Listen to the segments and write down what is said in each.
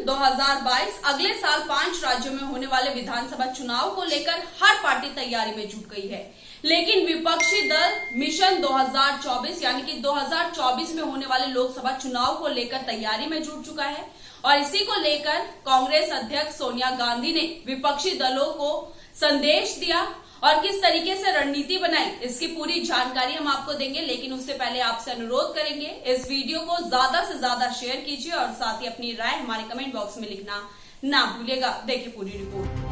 2022 अगले साल 5 राज्यों में होने वाले विधानसभा चुनाव को लेकर हर पार्टी तैयारी में जुट गई है। लेकिन विपक्षी दल मिशन 2024 यानी कि 2024 में होने वाले लोकसभा चुनाव को लेकर तैयारी में जुट चुका है और इसी को लेकर कांग्रेस अध्यक्ष सोनिया गांधी ने विपक्षी दलों को संदेश दिया और किस तरीके से रणनीति बनाई, इसकी पूरी जानकारी हम आपको देंगे। लेकिन उससे पहले आपसे अनुरोध करेंगे, इस वीडियो को ज्यादा से ज्यादा शेयर कीजिए और साथ ही अपनी राय हमारे कमेंट बॉक्स में लिखना ना भूलिएगा। देखिए पूरी रिपोर्ट।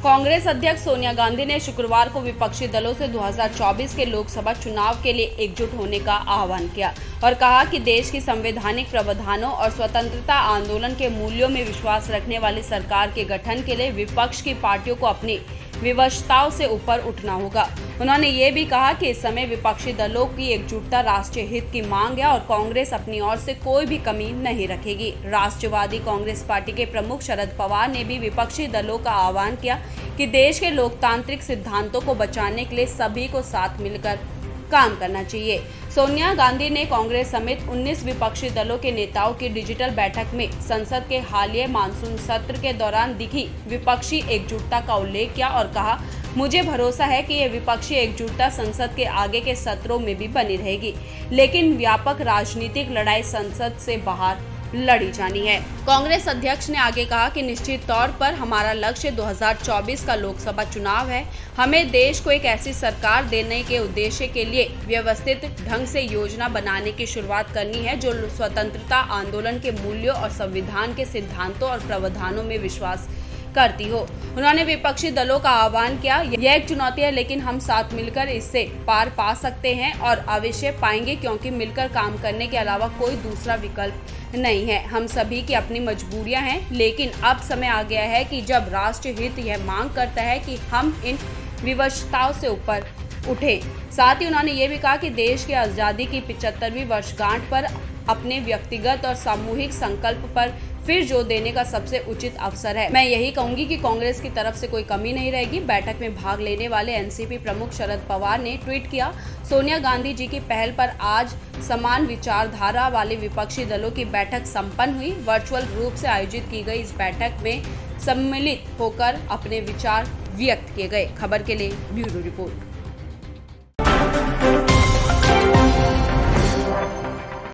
कांग्रेस अध्यक्ष सोनिया गांधी ने शुक्रवार को विपक्षी दलों से 2024 के लोकसभा चुनाव के लिए एकजुट होने का आह्वान किया और कहा कि देश की संवैधानिक प्रावधानों और स्वतंत्रता आंदोलन के मूल्यों में विश्वास रखने वाली सरकार के गठन के लिए विपक्ष की पार्टियों को अपनी विवशताओं से ऊपर उठना होगा। उन्होंने ये भी कहा कि इस समय विपक्षी दलों की एकजुटता राष्ट्रीय हित की मांग है और कांग्रेस अपनी ओर से कोई भी कमी नहीं रखेगी। राष्ट्रवादी कांग्रेस पार्टी के प्रमुख शरद पवार ने भी विपक्षी दलों का आह्वान किया कि देश के लोकतांत्रिक सिद्धांतों को बचाने के लिए सभी को साथ मिलकर काम करना चाहिए। सोनिया गांधी ने कांग्रेस समेत 19 विपक्षी दलों के नेताओं की डिजिटल बैठक में संसद के हालिया मानसून सत्र के दौरान दिखी विपक्षी एकजुटता का उल्लेख किया और कहा, मुझे भरोसा है कि यह विपक्षी एकजुटता संसद के आगे के सत्रों में भी बनी रहेगी, लेकिन व्यापक राजनीतिक लड़ाई संसद से बाहर लड़ी जानी है। कांग्रेस अध्यक्ष ने आगे कहा कि निश्चित तौर पर हमारा लक्ष्य 2024 का लोकसभा चुनाव है। हमें देश को एक ऐसी सरकार देने के उद्देश्य के लिए व्यवस्थित ढंग से योजना बनाने की शुरुआत करनी है जो स्वतंत्रता आंदोलन के मूल्यों और संविधान के सिद्धांतों और प्रावधानों में विश्वास करती हो। उन्होंने विपक्षी दलों का आह्वान किया, यह एक चुनौती है लेकिन हम साथ मिलकर इससे पार पा सकते हैं और अवश्य पाएंगे, क्योंकि मिलकर काम करने के अलावा कोई दूसरा विकल्प नहीं है। हम सभी की अपनी मजबूरियां हैं, लेकिन अब समय आ गया है कि जब राष्ट्रीय हित यह मांग करता है कि हम इन विवशताओं से ऊपर उठें। साथ ही उन्होंने ये भी कहा कि देश की आज़ादी की 75वीं वर्षगांठ पर अपने व्यक्तिगत और सामूहिक संकल्प पर फिर जोर देने का सबसे उचित अवसर है। मैं यही कहूंगी कि कांग्रेस की तरफ से कोई कमी नहीं रहेगी। बैठक में भाग लेने वाले एनसीपी प्रमुख शरद पवार ने ट्वीट किया, सोनिया गांधी जी की पहल पर आज समान विचारधारा वाले विपक्षी दलों की बैठक संपन्न हुई। वर्चुअल रूप से आयोजित की गई इस बैठक में सम्मिलित होकर अपने विचार व्यक्त किए गए। खबर के लिए ब्यूरो रिपोर्ट।